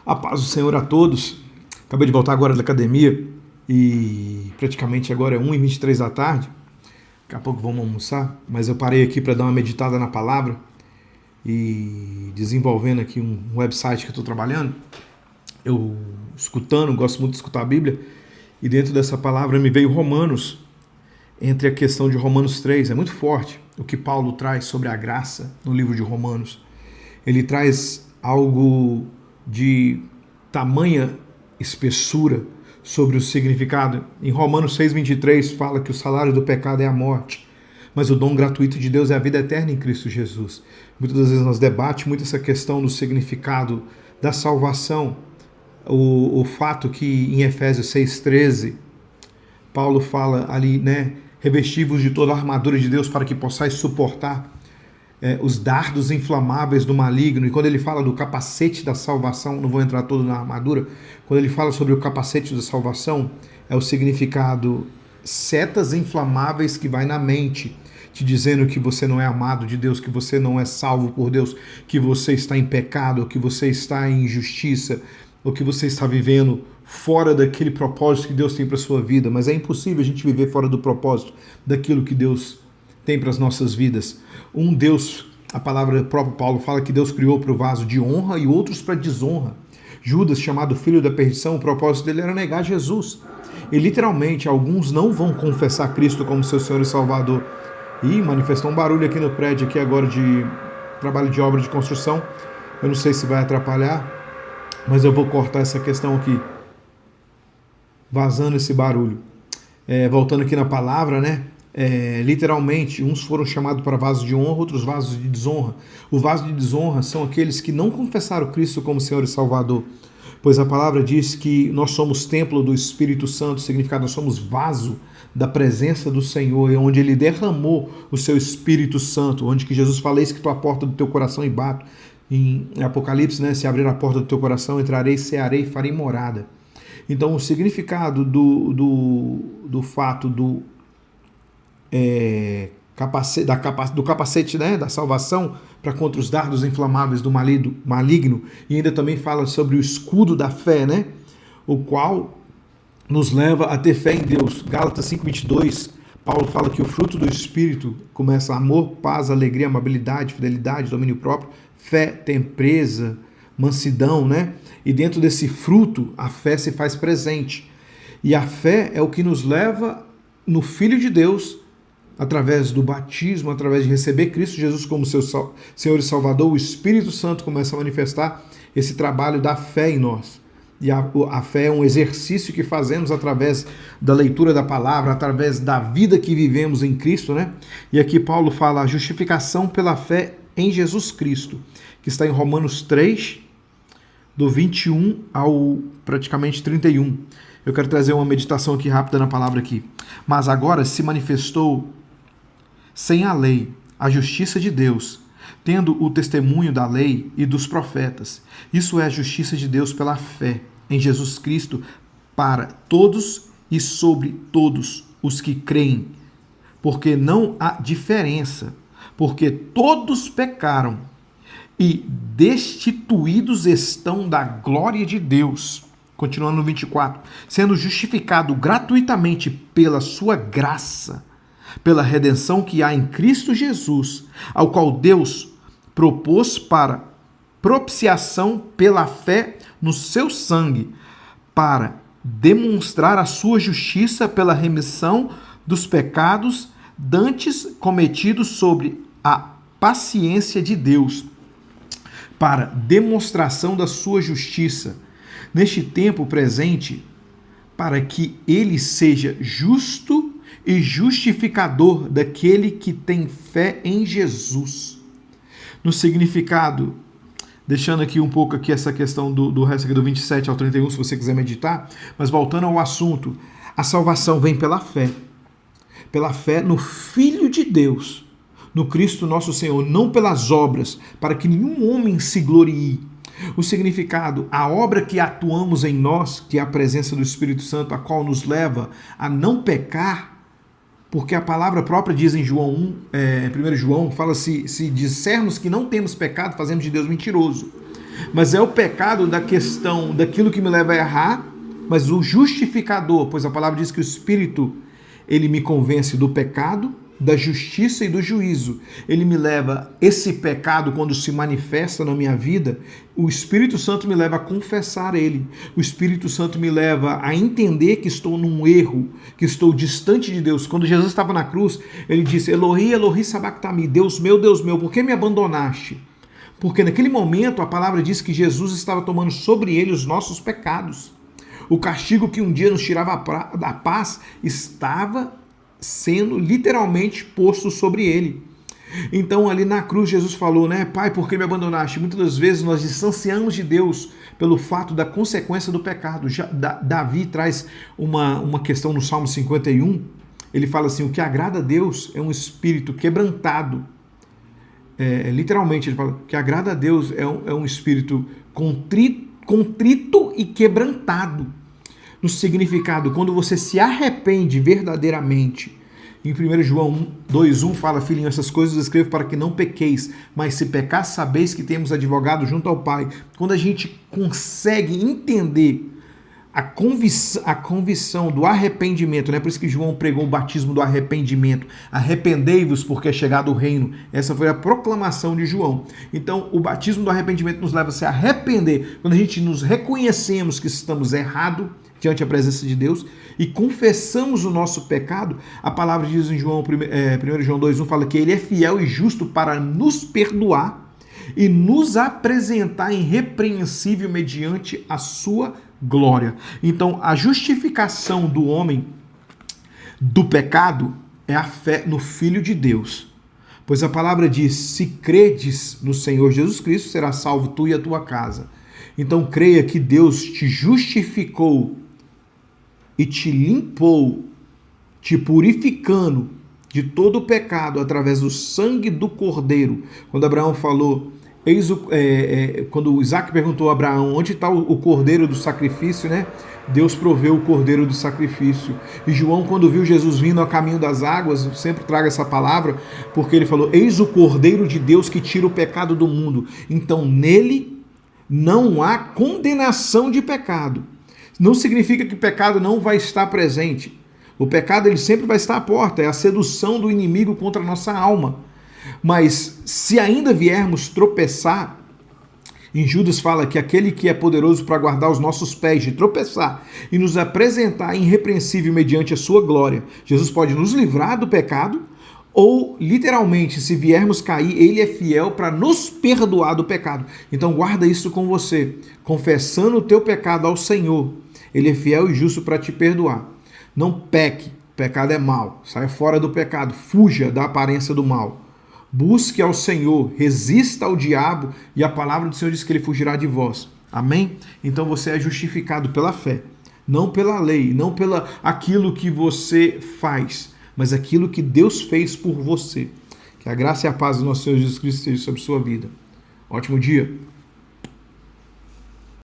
A paz do Senhor a todos. Acabei de voltar agora da academia e praticamente agora é 1h23 da tarde. Daqui a pouco vamos almoçar, mas eu parei aqui para dar uma meditada na palavra e desenvolvendo aqui um website que eu estou trabalhando. Eu escutando, gosto muito de escutar a Bíblia, e dentro dessa palavra me veio Romanos, entre a questão de Romanos 3. É muito forte o que Paulo traz sobre a graça no livro de Romanos. Ele traz algo de tamanha espessura sobre o significado. Em Romanos 6:23 fala que o salário do pecado é a morte, mas o dom gratuito de Deus é a vida eterna em Cristo Jesus. Muitas das vezes nós debatimos muito essa questão do significado da salvação. O fato que em Efésios 6:13 Paulo fala ali, revestivos de toda a armadura de Deus para que possais suportar os dardos inflamáveis do maligno. E quando ele fala do capacete da salvação, não vou entrar todo na armadura, quando ele fala sobre o capacete da salvação, é o significado setas inflamáveis que vai na mente, te dizendo que você não é amado de Deus, que você não é salvo por Deus, que você está em pecado, que você está em injustiça, ou que você está vivendo fora daquele propósito que Deus tem para a sua vida. Mas é impossível a gente viver fora do propósito daquilo que Deus tem para as nossas vidas. Um Deus, a palavra próprio Paulo fala que Deus criou para o vaso de honra e outros para desonra. Judas, chamado filho da perdição, o propósito dele era negar Jesus. E literalmente alguns não vão confessar Cristo como seu Senhor e Salvador. E manifestou um barulho aqui no prédio aqui agora de trabalho de obra de construção. Eu não sei se vai atrapalhar, mas eu vou cortar essa questão aqui, vazando esse barulho. Voltando aqui na palavra, literalmente, uns foram chamados para vasos de honra, outros vasos de desonra. O vaso de desonra são aqueles que não confessaram Cristo como Senhor e Salvador, pois a palavra diz que nós somos templo do Espírito Santo, significa nós somos vaso da presença do Senhor, e onde Ele derramou o seu Espírito Santo, onde que Jesus fala: eis que estou à porta do teu coração e bato. Em Apocalipse, se abrir a porta do teu coração, entrarei, cearei e farei morada. Então o significado do fato do capacete, da salvação para contra os dardos inflamáveis do maligno, e ainda também fala sobre o escudo da fé, o qual nos leva a ter fé em Deus. Gálatas 5:22, Paulo fala que o fruto do Espírito começa amor, paz, alegria, amabilidade, fidelidade, domínio próprio, fé, tempereza, mansidão, E dentro desse fruto, a fé se faz presente. E a fé é o que nos leva no Filho de Deus, através do batismo, através de receber Cristo Jesus como seu Senhor e Salvador. O Espírito Santo começa a manifestar esse trabalho da fé em nós. E a fé é um exercício que fazemos através da leitura da palavra, através da vida que vivemos em Cristo, E aqui Paulo fala a justificação pela fé em Jesus Cristo, que está em Romanos 3, do 21 ao praticamente 31. Eu quero trazer uma meditação aqui rápida na palavra aqui. Mas agora se manifestou sem a lei a justiça de Deus, tendo o testemunho da lei e dos profetas. Isso é a justiça de Deus pela fé em Jesus Cristo para todos e sobre todos os que creem, porque não há diferença, porque todos pecaram e destituídos estão da glória de Deus. Continuando no 24, sendo justificado gratuitamente pela sua graça, pela redenção que há em Cristo Jesus, ao qual Deus propôs para propiciação pela fé no seu sangue, para demonstrar a sua justiça pela remissão dos pecados dantes cometidos sobre a paciência de Deus, para demonstração da sua justiça neste tempo presente, para que ele seja justo e justificador daquele que tem fé em Jesus. No significado, deixando aqui um pouco aqui essa questão do resto aqui do 27 ao 31, se você quiser meditar, mas voltando ao assunto, a salvação vem pela fé no Filho de Deus, no Cristo nosso Senhor, não pelas obras, para que nenhum homem se glorie. O significado, a obra que atuamos em nós, que é a presença do Espírito Santo, a qual nos leva a não pecar, porque a palavra própria diz em João 1 João, fala se dissermos que não temos pecado, fazemos de Deus mentiroso. mas é o pecado da questão daquilo que me leva a errar, mas o justificador, pois a palavra diz que o Espírito, ele me convence do pecado, da justiça e do juízo. Ele me leva, esse pecado quando se manifesta na minha vida, o Espírito Santo me leva a confessar ele. O Espírito Santo me leva a entender que estou num erro, que estou distante de Deus. Quando Jesus estava na cruz, ele disse: Elohi, Elohi sabachthani, Deus meu, por que me abandonaste? Porque naquele momento a palavra diz que Jesus estava tomando sobre ele os nossos pecados. O castigo que um dia nos tirava da paz estava sendo literalmente posto sobre ele. Então ali na cruz Jesus falou, né? Pai, por que me abandonaste? Muitas das vezes nós distanciamos de Deus pelo fato da consequência do pecado. Davi traz uma questão no Salmo 51, ele fala assim: o que agrada a Deus é um espírito quebrantado. Literalmente ele fala que agrada a Deus é um espírito contrito e quebrantado. No significado, quando você se arrepende verdadeiramente. Em 1 João 2,1 fala: filhinho, essas coisas eu escrevo para que não pequeis, mas se pecar, sabeis que temos advogado junto ao Pai. Quando a gente consegue entender a convicção do arrependimento, né? Por isso que João pregou o batismo do arrependimento. Arrependei-vos porque é chegado o reino. Essa foi a proclamação de João. Então, o batismo do arrependimento nos leva a se arrepender. Quando a gente nos reconhecemos que estamos errados diante da presença de Deus e confessamos o nosso pecado, a palavra diz em 1 João 2,1, fala que ele é fiel e justo para nos perdoar e nos apresentar irrepreensível mediante a sua glória. Então, a justificação do homem do pecado é a fé no Filho de Deus. Pois a palavra diz: se credes no Senhor Jesus Cristo, será salvo tu e a tua casa. Então, creia que Deus te justificou e te limpou, te purificando de todo o pecado através do sangue do Cordeiro. Quando Abraão falou, quando Isaac perguntou a Abraão onde está o cordeiro do sacrifício, né? Deus proveu o cordeiro do sacrifício. E João, quando viu Jesus vindo a caminho das águas, eu sempre trago essa palavra, porque ele falou: eis o cordeiro de Deus que tira o pecado do mundo. Então nele não há condenação de pecado. Não significa que o pecado não vai estar presente. O pecado ele sempre vai estar à porta, é a sedução do inimigo contra a nossa alma. Mas se ainda viermos tropeçar, em Judas fala que aquele que é poderoso para guardar os nossos pés de tropeçar e nos apresentar irrepreensível mediante a sua glória, Jesus pode nos livrar do pecado, ou literalmente, se viermos cair, ele é fiel para nos perdoar do pecado. Então guarda isso com você, confessando o teu pecado ao Senhor, ele é fiel e justo para te perdoar. Não peque, pecado é mal, saia fora do pecado, fuja da aparência do mal. Busque ao Senhor, resista ao diabo, e a palavra do Senhor diz que ele fugirá de vós. Amém? Então você é justificado pela fé, não pela lei, não pela aquilo que você faz, mas aquilo que Deus fez por você. Que a graça e a paz do nosso Senhor Jesus Cristo esteja sobre sua vida. Ótimo dia!